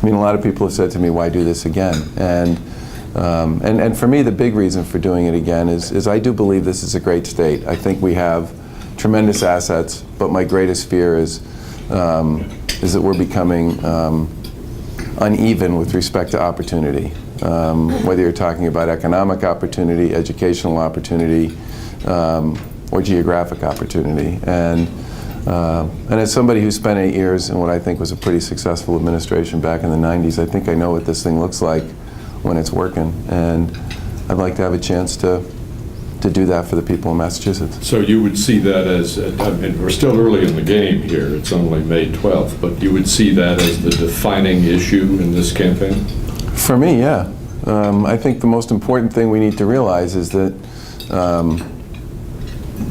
I mean, a lot of people have said to me, why do this again? And for me, the big reason for doing it again is I do believe this is a great state. I think we have tremendous assets, but my greatest fear is that we're becoming uneven with respect to opportunity. Whether you're talking about economic opportunity, educational opportunity, or geographic opportunity. And as somebody who spent 8 years in what I think was a pretty successful administration back in the 90s, I think I know what this thing looks like when it's working. And I'd like to have a chance to do that for the people in Massachusetts. So you would see that as, I mean, we're still early in the game here, it's only May 12th, but you would see that as the defining issue in this campaign? For me, yeah. I think the most important thing we need to realize is that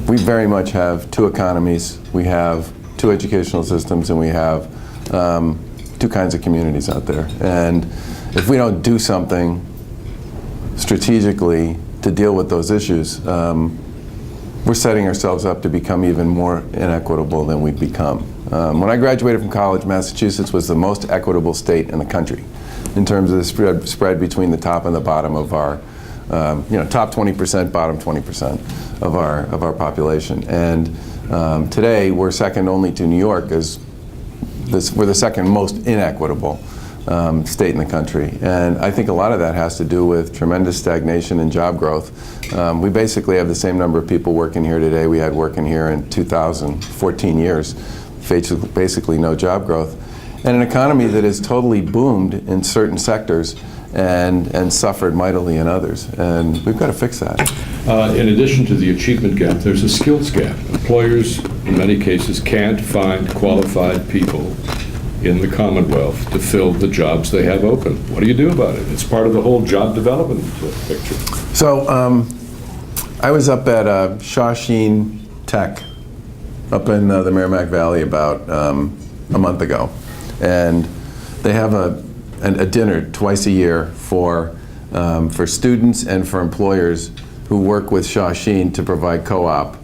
we very much have two economies, we have two educational systems, and we have two kinds of communities out there. And if we don't do something strategically to deal with those issues, we're setting ourselves up to become even more inequitable than we've become. When I graduated from college, Massachusetts was the most equitable state in the country in terms of the spread between the top and the bottom of our, top 20%, bottom 20% of our population. And today, we're second only to New York as we're the second most inequitable state in the country. And I think a lot of that has to do with tremendous stagnation and job growth. We basically have the same number of people working here today we had working here in 2014 years, basically no job growth. And an economy that has totally boomed in certain sectors and suffered mightily in others. And we've got to fix that. In addition to the achievement gap, there's a skills gap. Employers, in many cases, can't find qualified people in the Commonwealth to fill the jobs they have open. What do you do about it? It's part of the whole job development picture. So I was up at Shawsheen Tech up in the Merrimack Valley about a month ago. And they have a dinner twice a year for students and for employers who work with Shawsheen to provide co-op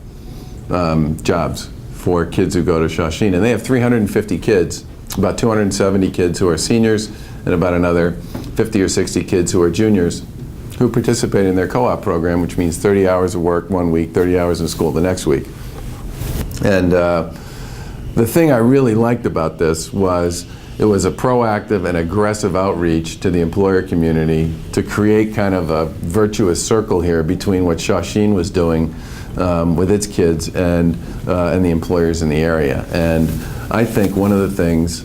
jobs for kids who go to Shawsheen. And they have 350 kids, about 270 kids who are seniors, and about another 50 or 60 kids who are juniors who participate in their co-op program, which means 30 hours of work one week, 30 hours in school the next week. And the thing I really liked about this was it was a proactive and aggressive outreach to the employer community to create kind of a virtuous circle here between what Shawsheen was doing with its kids and the employers in the area. And I think one of the things,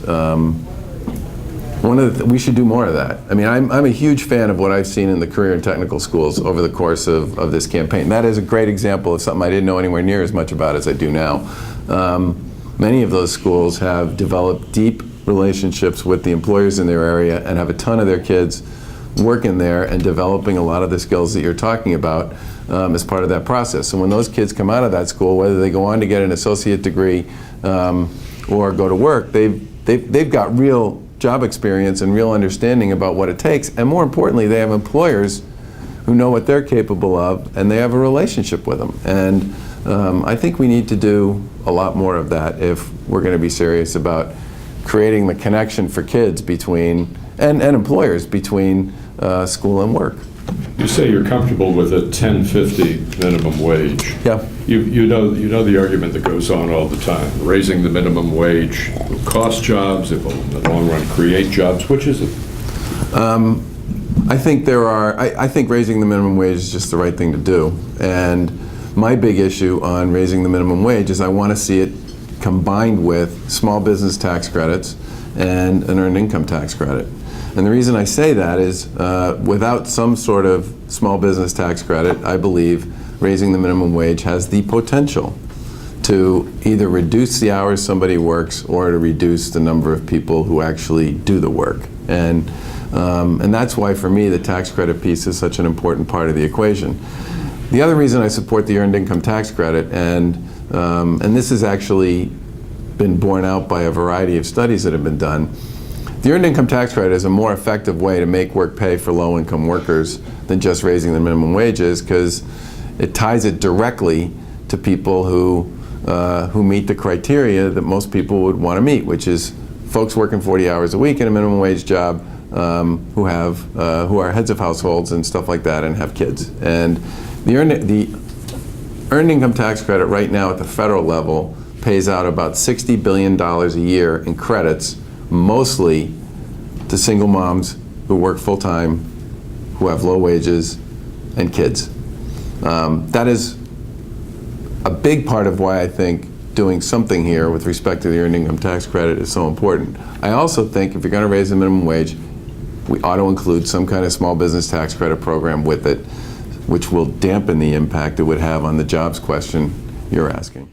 we should do more of that. I mean, I'm a huge fan of what I've seen in the career and technical schools over the course of this campaign. That is a great example of something I didn't know anywhere near as much about as I do now. Many of those schools have developed deep relationships with the employers in their area and have a ton of their kids working there and developing a lot of the skills that you're talking about as part of that process. So when those kids come out of that school, whether they go on to get an associate degree or go to work, they've got real job experience and real understanding about what it takes. And more importantly, they have employers who know what they're capable of, and they have a relationship with them. And I think we need to do a lot more of that if we're going to be serious about creating the connection for kids between, and employers between school and work. You say you're comfortable with a $10.50 minimum wage. Yeah. You know the argument that goes on all the time. Raising the minimum wage will cost jobs, it will in the long run create jobs. Which is it? I think I think raising the minimum wage is just the right thing to do. And my big issue on raising the minimum wage is I want to see it combined with small business tax credits and an earned income tax credit. And the reason I say that is without some sort of small business tax credit, I believe raising the minimum wage has the potential to either reduce the hours somebody works or to reduce the number of people who actually do the work. And that's why, for me, the tax credit piece is such an important part of the equation. The other reason I support the earned income tax credit, and this has actually been borne out by a variety of studies that have been done, the earned income tax credit is a more effective way to make work pay for low-income workers than just raising the minimum wages, because it ties it directly to people who meet the criteria that most people would want to meet, which is folks working 40 hours a week in a minimum wage job who are heads of households and stuff like that and have kids. And the earned income tax credit right now at the federal level pays out about $60 billion a year in credits, mostly to single moms who work full-time, who have low wages, and kids. That is a big part of why I think doing something here with respect to the earned income tax credit is so important. I also think if you're going to raise the minimum wage, we ought to include some kind of small business tax credit program with it, which will dampen the impact it would have on the jobs question you're asking.